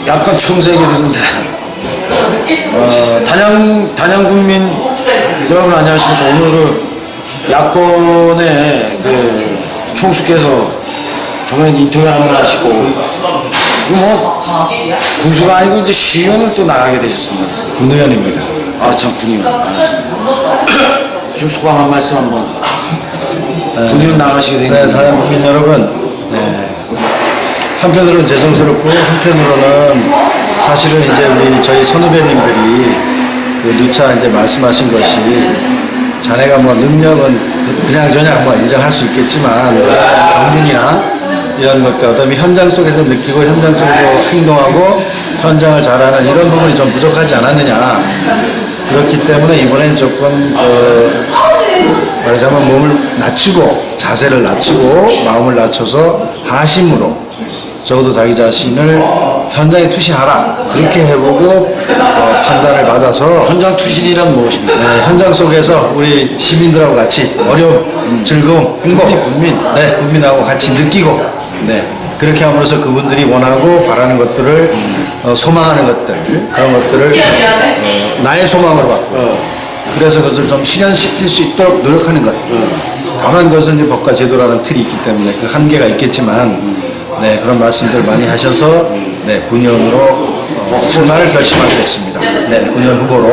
약간 총세게 드는데 단양군민 여러분 안녕하십니까. 오늘은 야권의 그 총수께서 저번에 인터뷰 한번 하시고 뭐 군수가 아니고 이제 시의원을 또 나가게 되셨습니다. 군의원입니다. 아 참 군의원. 좀 소감 한 말씀 한번. 군의원 나가시게 된 네, 단양국민 여러분, 네. 한편으로는 죄송스럽고 한편으로는 사실은 이제 저희 선후배님들이 그 누차 이제 말씀하신 것이 자네가 뭐 능력은 그냥 저냥 뭐 인정할 수 있겠지만 경륜이나 이런 것과 그다음에 현장 속에서 느끼고 현장 속에서 행동하고 현장을 잘하는 이런 부분이 좀 부족하지 않았느냐. 그렇기 때문에 이번엔 조금 말하자면 몸을 낮추고 자세를 낮추고 마음을 낮춰서 하심으로 적어도 자기 자신을 현장에 투신하라 그렇게 해보고 판단을 받아서 현장 투신이란 무엇입니까? 네, 현장 속에서 우리 시민들하고 같이 어려움, 즐거움, 행복, 네, 국민하고 같이 느끼고 네, 그렇게 함으로써 그분들이 원하고 바라는 것들을 소망하는 것들 그런 것들을 나의 소망으로 갖고 그래서 그것을 좀 실현시킬 수 있도록 노력하는 것. 다만 그것은 이제 법과 제도라는 틀이 있기 때문에 그 한계가 있겠지만 네, 그런 말씀들 많이 하셔서 네, 군의원으로 출마를 결심하게 됐습니다. 네, 군의원 후보로.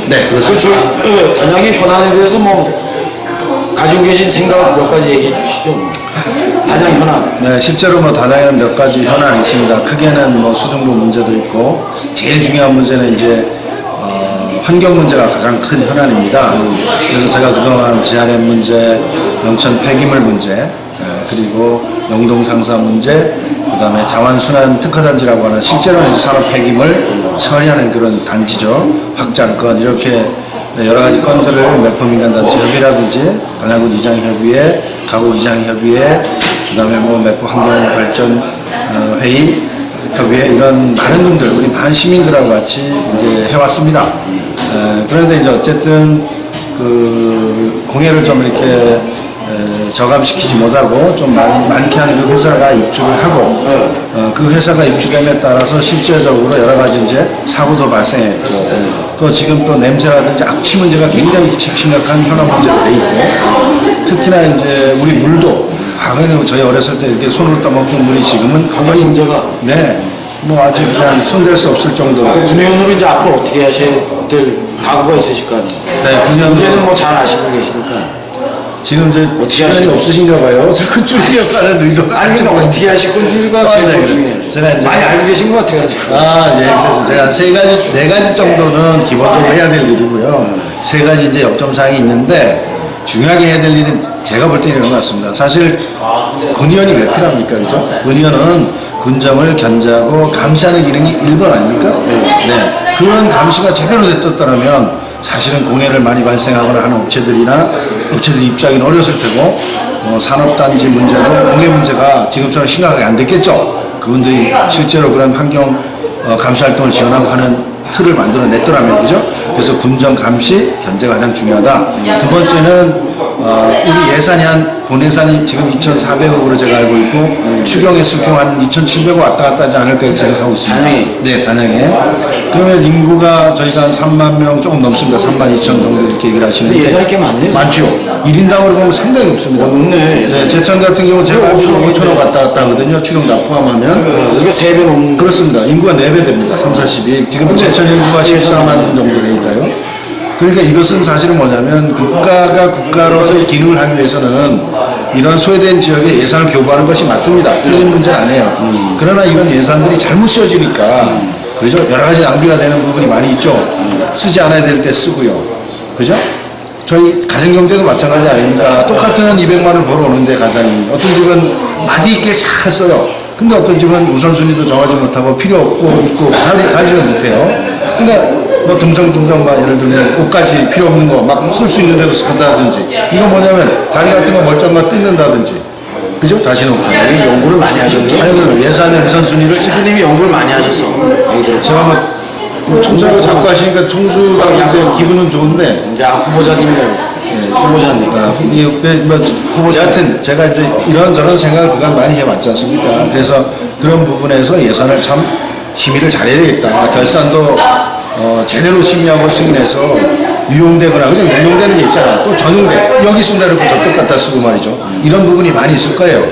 네, 그렇습니다. 그 단양의 현안에 대해서 뭐 가지고 계신 생각 몇 가지 얘기해 주시죠. 단양 현안. 네, 실제로 뭐 단양에는 몇 가지 현안이 있습니다. 크게는 뭐 수중부 문제도 있고 제일 중요한 문제는 이제 환경 문제가 가장 큰 현안입니다. 그래서 제가 그동안 지하렘 문제, 영천 폐기물 문제, 그리고 영동 상사 문제, 그 다음에 자원순환 특화단지라고 하는 실제로는 산업 폐기물 처리하는 그런 단지죠. 확장권 이렇게 여러 가지 건들을 매포민간단체 협의라든지 단양군 이장협의회, 가구 이장협의회, 그 다음에 뭐 매포 환경발전 회의 협의회 이런 많은 분들, 우리 많은 시민들하고 같이 이제 해왔습니다. 그런데 이제 어쨌든 그 공해를 좀 이렇게 저감시키지 못하고 좀 많게 하는 그 회사가 입주를 하고 그 회사가 입주됨에 따라서 실제적으로 여러 가지 이제 사고도 발생했고 또 지금 또 냄새라든지 악취 문제가 굉장히 심각한 현안 문제가 돼 있고 특히나 이제 우리 물도 과거에는 저희 어렸을 때 이렇게 손으로 떠먹던 물이 지금은 관광 문제가 네. 뭐 아주 그냥 손댈 수 없을 정도로. 군의원으로 이제 앞으로 어떻게 하셔야 될 각오가 있으실 거 아니에요? 네, 문제는 뭐 잘 아시고 계시니까. 지금 이제 어떻게 시간이 하시고 없으신가 봐요. 자꾸 줄이려고 하는 의도가. 아니 근데 어떻게 하실 건지가 제일 더 중요해요. 제가 이제 많이 알고 계신 것 같아가지고. 아, 예. 그래서 제가 세 가지, 네 가지 정도는 기본적으로 해야 될 일이고요. 세 가지 이제 역점사항이 있는데 중요하게 해야 될 일은 제가 볼 때는 이런 것 같습니다. 사실 군의원이 왜 필요합니까? 그죠? 군의원은 군정을 견제하고 감시하는 기능이 1번 아닙니까? 네. 그런 감시가 제대로 됐었다면 사실은 공해를 많이 발생하거나 하는 업체들 입장이 어려웠을 테고 산업단지 문제도 공해 문제가 지금처럼 심각하게 안 됐겠죠. 그분들이 실제로 그런 환경 감시 활동을 지원하고 하는 틀을 만들어냈더라면 그죠? 그래서 군정 감시 견제가 가장 중요하다. 두 번째는 우리 예산이 본 예산이 지금 2,400억으로 제가 알고 있고 추경했을 경우 한 2,700억 왔다 갔다 하지 않을까 생각하고 있습니다. 단양에? 네, 단양에. 그러면 인구가 저희가 한 3만 명 조금 넘습니다. 3만 2천 정도 이렇게 얘기를 하시는데 예산이 꽤 많네요. 많죠. 1인당으로 보면 상당히 높습니다. 높네. 네, 제천 같은 경우 제가 5천억 왔다 갔다 하거든요. 추경 다 포함하면. 우리가 3배 넘는. 그렇습니다. 인구가 4배 됩니다. 3, 40이. 지금 제천 인구가 14만 정도 되니까요. 그러니까 이것은 사실은 뭐냐면 국가가 국가로서의 기능을 하기 위해서는 이런 소외된 지역에 예산을 교부하는 것이 맞습니다. 틀린 문제는 아니에요. 그러나 이런 예산들이 잘못 쓰여지니까 그죠? 여러 가지 낭비가 되는 부분이 많이 있죠. 쓰지 않아야 될 때 쓰고요. 그죠? 저희 가정경제도 마찬가지 아닙니까? 똑같은 200만 원을 벌어오는데 가장이 어떤 집은 마디 있게 잘 써요. 근데 어떤 집은 우선순위도 정하지 못하고 필요 없고 있고 가지를 못해요. 그러니까 뭐 듬성듬성 막 예를 들면 옷까지 필요 없는 거 막 쓸 수 있는 데도 산다든지 이거 뭐냐면 다리 같은 거 멀쩡한 거 뜯는다든지 그죠? 다시 놓고 연구를 많이 하셨네요. 아니 그럼 예산의 우선순위를 지수님이 연구를 많이 하셔서. 제가 뭐 청소를 자꾸 하시니까 청수가 이제 기분은 좋은데 야 후보자님이라고. 후보자님. 여하튼 제가 이제 이런저런 생각을 그간 많이 해왔지 않습니까? 그래서 그런 부분에서 예산을 참 심의를 잘해야겠다. 결산도 제대로 심의하고 승인해서 유용되거나 그죠? 유용되는 게 있잖아. 또 전용돼. 여기 쓴다 이렇게 저쪽 갖다 쓰고 말이죠. 이런 부분이 많이 있을 거예요.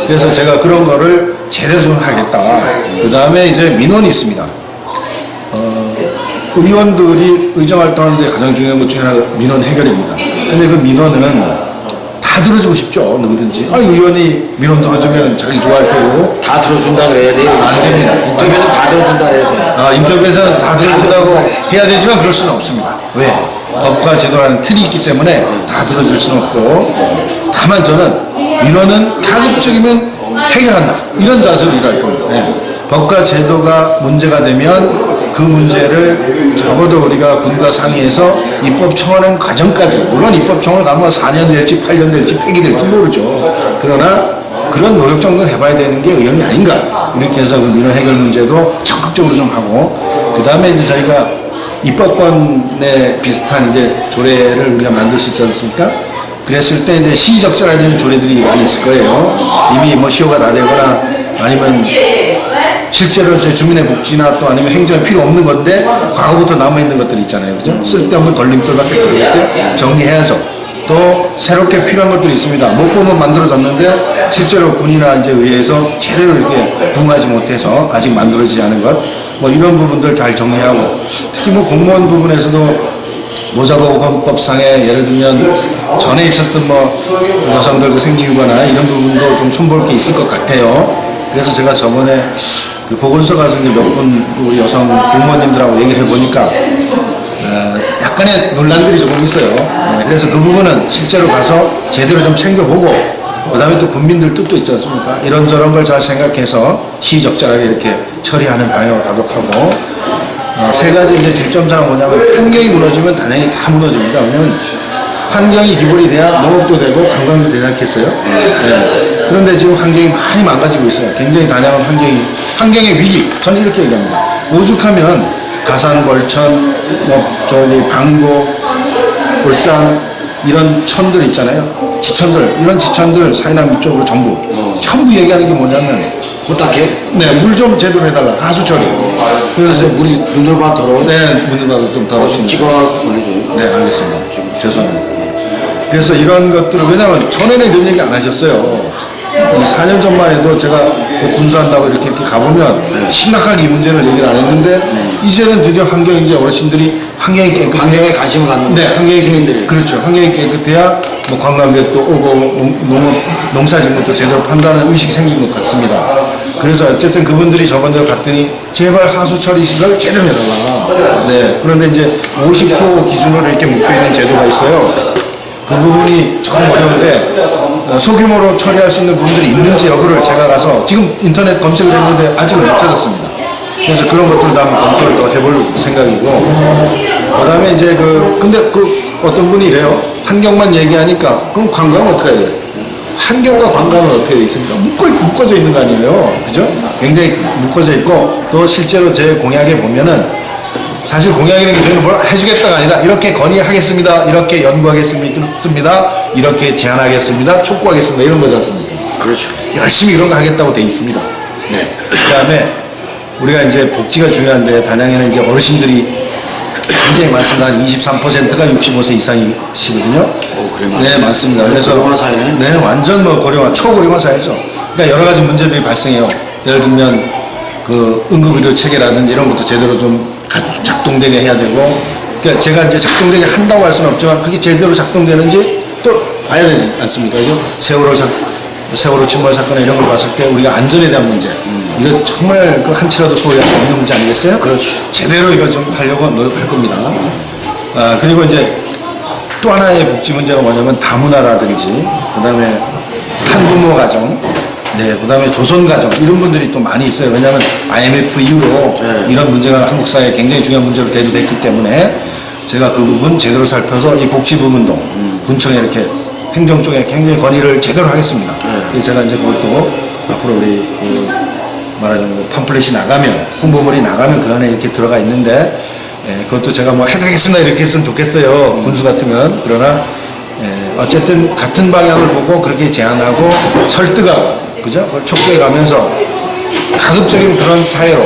그래서 제가 그런 거를 제대로 좀 하겠다. 그 다음에 이제 민원이 있습니다. 의원들이 의정활동하는데 가장 중요한 것 중에 하나가 민원 해결입니다. 근데 그 민원은 다 들어주고 싶죠. 누구든지. 의원이 민원 들어주면 자기 좋아할 테고. 다 들어준다 그래야 돼요. 인터뷰에서 다 들어준다 그래야 돼요. 인터뷰에서는 다 들어준다고 해야 되지만 그럴 수는 없습니다. 왜? 법과 제도라는 틀이 있기 때문에 다 들어줄 수는 없고. 다만 저는 민원은 가급적이면 해결한다. 이런 자세로 일할 겁니다. 법과 제도가 문제가 되면 그 문제를 적어도 우리가 군과 상의해서 입법 청원한 과정까지, 물론 입법 청원을 가면 4년 될지 8년 될지 폐기될지 모르죠. 그러나 그런 노력 정도는 해봐야 되는 게 의원이 아닌가. 이렇게 해서 그 민원 해결 문제도 적극적으로 좀 하고, 그 다음에 이제 저희가 입법권에 비슷한 이제 조례를 우리가 만들 수 있지 않습니까? 그랬을 때 이제 시적절하는 조례들이 많이 있을 거예요. 이미 뭐 시효가 다 되거나 아니면 실제로 이제 주민의 복지나 또 아니면 행정에 필요 없는 건데 과거부터 남아있는 것들이 있잖아요. 그죠? 쓸데없는 걸림돌밖에 없어요. 정리해야죠. 또 새롭게 필요한 것들이 있습니다. 목포는 만들어졌는데 실제로 군이나 이제 의회에서 제대로 이렇게 부응하지 못해서 아직 만들어지지 않은 것, 뭐 이런 부분들 잘 정리하고, 특히 뭐 공무원 부분에서도 모자보건법상에 예를 들면 전에 있었던 뭐 여성들 그 생리휴가나 이런 부분도 좀 손볼 게 있을 것 같아요. 그래서 제가 저번에 그 보건소 가서 이제 몇 분 우리 여성 공무원님들하고 얘기를 해보니까 약간의 논란들이 조금 있어요. 그래서 그 부분은 실제로 가서 제대로 좀 챙겨보고, 그 다음에 또 국민들 뜻도 있지 않습니까? 이런저런 걸 잘 생각해서 시적절하게 이렇게 처리하는 방향으로 가도록 하고, 세 가지 이제 중점사항은 뭐냐면, 환경이 무너지면 단양이 다 무너집니다. 왜냐면 환경이 기본이 돼야 농업도 되고 관광도 되지 않겠어요? 그런데 지금 환경이 많이 망가지고 있어요. 굉장히 단양한 환경의 위기. 저는 이렇게 얘기합니다. 오죽하면 가산, 벌천, 방구, 울산 이런 천들 있잖아요. 지천들, 이런 지천들 사이남 쪽으로 전부 얘기하는 게 뭐냐면 부탁해? 물 좀 제대로 해달라. 하수 처리. 그래서 물이 눈들봐 더러워? 눈들봐도 좀 더러우시네요. 찍어 보내줘요. 네, 알겠습니다. 지금 죄송합니다. 그래서 이런 것들을, 왜냐면 전에는 이런 얘기 안 하셨어요. 4년 전만 해도 제가 군수한다고 이렇게 가보면 심각하게 이 문제를 얘기를 안 했는데 이제는 드디어 이제 어르신들이 환경이 깨끗해야, 환경에 관심을 갖는 환경이 시민들이. 그렇죠. 환경이 깨끗해야 뭐 관광객도 오고 농사짓는 것도 제대로 판단하는 의식이 생긴 것 같습니다. 그래서 어쨌든 그분들이 저번에 갔더니 제발 하수 처리 시설 제대로 해달라. 그런데 이제 50% 기준으로 이렇게 묶여있는 제도가 있어요. 그 부분이 조금 어려운데 소규모로 처리할 수 있는 부분들이 있는지 여부를 제가 가서 지금 인터넷 검색을 했는데 아직은 못 찾았습니다. 그래서 그런 것들도 한번 검토를 더 해볼 생각이고, 그 다음에 이제 근데 어떤 분이 이래요. 환경만 얘기하니까 그럼 관광은 어떻게 해야 돼요? 환경과 관광은 어떻게 되어 있습니까? 묶어져 있는 거 아니에요. 그죠? 굉장히 묶어져 있고, 또 실제로 제 공약에 보면은 사실 공약이라는 게 저희는 뭘 해주겠다가 아니라 이렇게 건의하겠습니다, 이렇게 연구하겠습니다, 이렇게 제안하겠습니다, 촉구하겠습니다, 이런 거지 않습니까? 그렇죠. 열심히 이런 거 하겠다고 돼 있습니다. 그 다음에 우리가 이제 복지가 중요한데 단양에는 이제 어르신들이 굉장히 많습니다. 한 23%가 65세 이상이시거든요. 그래요? 네, 맞습니다. 그래서 고령화 사회네. 네, 완전 뭐 초고령화 사회죠. 그러니까 여러 가지 문제들이 발생해요. 예를 들면 그 응급의료 체계라든지 이런 것도 제대로 좀 작동되게 해야 되고, 그러니까 제가 이제 작동되게 한다고 할 수는 없지만 그게 제대로 작동되는지 또 봐야 되지 않습니까? 세월호 침몰 사건 이런 걸 봤을 때 우리가 안전에 대한 문제, 이거 정말 그 한치라도 소홀히 할 수 없는 문제 아니겠어요? 그렇죠. 제대로 이걸 좀 하려고 노력할 겁니다. 그리고 이제 또 하나의 복지 문제가 뭐냐면 다문화라든지, 그 다음에 한부모 가정, 그 다음에 조선 가정, 이런 분들이 또 많이 있어요. 왜냐하면 IMF 이후로 이런 문제가 한국 사회에 굉장히 중요한 문제로 대두됐기 때문에 제가 그 부분 제대로 살펴서 이 복지 부분도 군청에 이렇게 행정 쪽에 굉장히 건의를 제대로 하겠습니다. 그래서 제가 이제 그것도 앞으로 우리 말하자면 팜플렛이 나가면, 홍보물이 나가면 그 안에 이렇게 들어가 있는데, 그것도 제가 뭐 해드리겠습니다 이렇게 했으면 좋겠어요. 군수 같으면. 그러나 어쨌든 같은 방향을 보고 그렇게 제안하고 설득하고, 그죠? 그걸 촉구해 가면서 가급적인 그런 사회로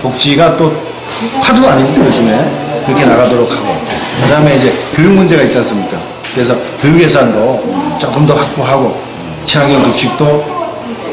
복지가 또 화두 아닙니까 요즘에 그렇게 나가도록 하고 그 다음에 이제 교육 문제가 있지 않습니까? 그래서 교육 예산도 조금 더 확보하고 친환경 급식도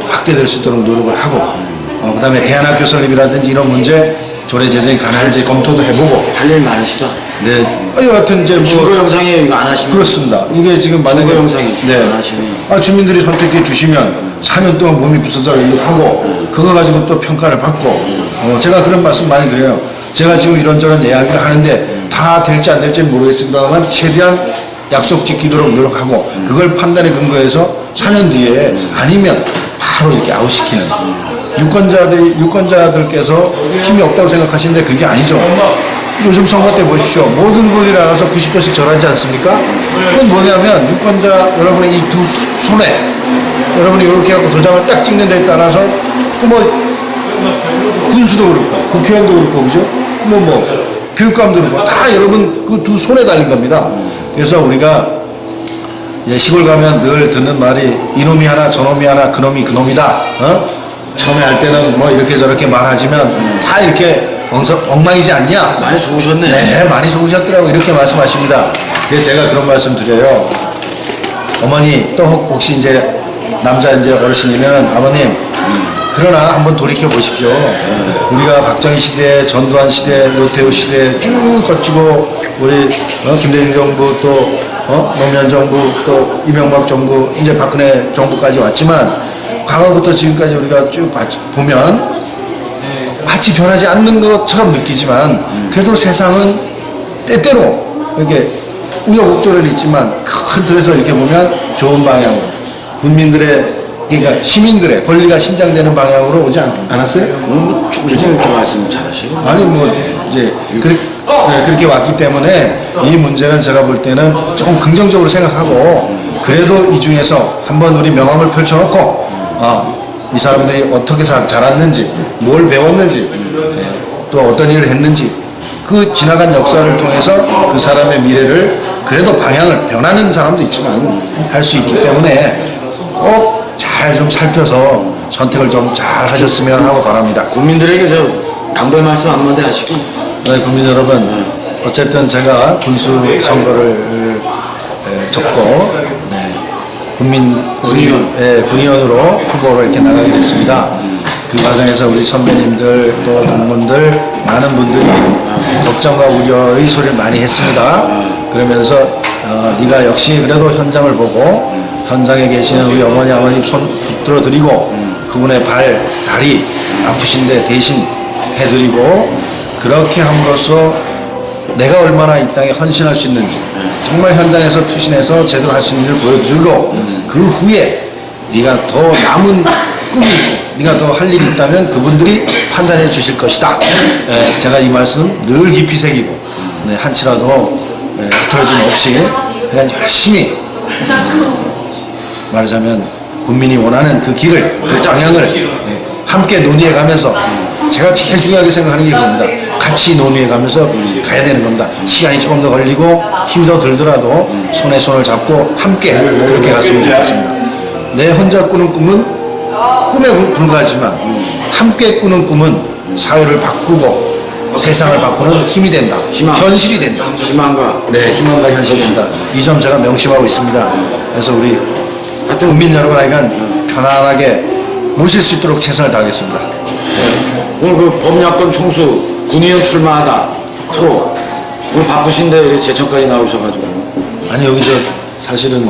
확대될 수 있도록 노력을 하고 그 다음에 대안학교 설립이라든지 이런 문제 조례 제정이 가능한지 검토도 해보고 할 일 많으시다. 네, 여하튼 이제 뭐 증거 영상에 이거 안 하시면 그렇습니다. 이게 지금 만약에 증거 영상이죠. 네. 안 하시면 주민들이 선택해 주시면 4년 동안 몸이 부서져서 일을 하고 그거 가지고 또 평가를 받고 제가 그런 말씀 많이 드려요. 제가 지금 이런저런 이야기를 하는데 다 될지 안 될지 모르겠습니다만 최대한 약속 지키도록 노력하고 그걸 판단에 근거해서 4년 뒤에 아니면 바로 이렇게 아웃시키는 유권자들께서 힘이 없다고 생각하시는데 그게 아니죠. 요즘 선거 때 보십시오. 모든 분들이 나가서 90도씩 절하지 않습니까? 그건 뭐냐면 유권자 여러분의 이 두 손에 여러분이 이렇게 하고 도장을 딱 찍는 데에 따라서 뭐 군수도 그렇고 국회의원도 그렇고 그죠? 교육감도 그렇고 다 여러분 그 두 손에 달린 겁니다. 그래서 우리가 이제 시골 가면 늘 듣는 말이 이놈이 하나 저놈이 하나 그놈이 그놈이다. 처음에 할 때는 뭐 이렇게 저렇게 말하지만 다 이렇게 엉망이지 않냐? 많이 속으셨네. 네, 많이 속으셨더라고 이렇게 말씀하십니다. 그래서 제가 그런 말씀 드려요. 어머니 또 혹시 이제 남자 이제 어르신이면 아버님 그러나 한번 돌이켜 보십시오. 우리가 박정희 시대, 전두환 시대, 노태우 시대 쭉 거치고 우리 김대중 정부 또 노무현 정부 또 이명박 정부 이제 박근혜 정부까지 왔지만 과거부터 지금까지 우리가 쭉 보면 마치 변하지 않는 것처럼 느끼지만 그래도 세상은 때때로 이렇게 우여곡절은 있지만 큰 틀에서 이렇게 보면 좋은 방향으로 국민들의 그러니까 시민들의 권리가 신장되는 방향으로 오지 않았어요? 총수님 이렇게 말씀 잘하시고 아니 뭐 이제 그렇게 왔기 때문에 이 문제는 제가 볼 때는 조금 긍정적으로 생각하고 그래도 이 중에서 한번 우리 명함을 펼쳐놓고 이 사람들이 어떻게 자랐는지 뭘 배웠는지 또 어떤 일을 했는지 그 지나간 역사를 통해서 그 사람의 미래를 그래도 방향을 변하는 사람도 있지만 할 수 있기 때문에 꼭 잘 좀 살펴서 선택을 좀 잘 하셨으면 하고 바랍니다. 국민들에게 저 당부의 말씀 한마디 하시고. 네, 국민 여러분 어쨌든 제가 군수 선거를 접고 군의원으로 후보로 이렇게 나가게 됐습니다. 그 과정에서 우리 선배님들 또 동문들 많은 분들이 걱정과 우려의 소리를 많이 했습니다. 그러면서 네가 역시 그래도 현장을 보고 현장에 계시는 우리 어머니 아버님 손 붙들어 드리고 그분의 다리 아프신데 대신 해드리고 그렇게 함으로써 내가 얼마나 이 땅에 헌신할 수 있는지 정말 현장에서 투신해서 제대로 할 수 있는 일을 보여주고 그 후에 네가 더 남은 꿈이 있고 네가 더 할 일이 있다면 그분들이 판단해 주실 것이다. 제가 이 말씀 늘 깊이 새기고 한치라도 흐트러짐 없이 그냥 열심히 말하자면 국민이 원하는 그 길을 그 방향을 함께 논의해 가면서 제가 제일 중요하게 생각하는 게 그겁니다. 같이 논의해 가면서 가야 되는 겁니다. 시간이 조금 더 걸리고 힘이 더 들더라도 손에 손을 잡고 함께 그렇게 갔으면 좋겠습니다. 내 혼자 꾸는 꿈은 꿈에 불과하지만 함께 꾸는 꿈은 사회를 바꾸고 세상을 바꾸는 힘이 된다. 현실이 된다. 희망과 희망과 현실입니다. 이 점 제가 명심하고 있습니다. 그래서 우리 하여튼 국민 여러분 하여간 편안하게 모실 수 있도록 최선을 다하겠습니다. 오늘 그 범야권 총수 군의원 출마하다 프로 오늘 바쁘신데 이렇게 제천까지 나오셔가지고 아니 여기 저 사실은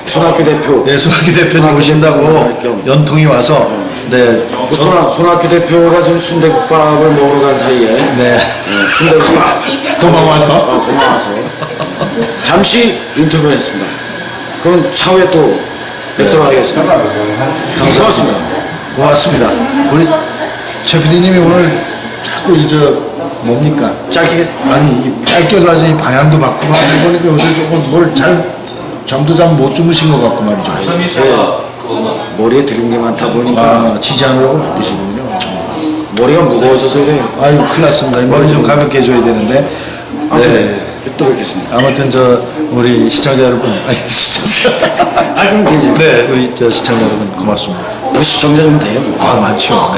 손학규 대표 손학규 대표님 오신다고 연통이 와서 손학규 대표가 지금 순대국밥을 먹으러 간 사이에 순대국밥 도망와서 잠시 인터뷰를 했습니다. 그럼 차후에 또 뵙도록 하겠습니다. 고맙습니다. 고맙습니다. 우리 최 PD님이 오늘 자꾸 뭡니까? 짧게 짧게도 아주 방향도 바꾸고 하는 거니까 요새 조금 뭘 잠도 잘 못 주무신 것 같고 말이죠. 머리에 들은 게 많다 보니까 지장으로 바쁘시군요. 머리가 무거워져서 그래요. 아유 큰일 났습니다. 머리 좀 가볍게 해줘야 되는데. 또 뵙겠습니다. 아무튼 우리 시청자 여러분, 그럼 되죠. 우리 시청자 여러분 고맙습니다. 우리 시청자 좀 돼요. 많죠.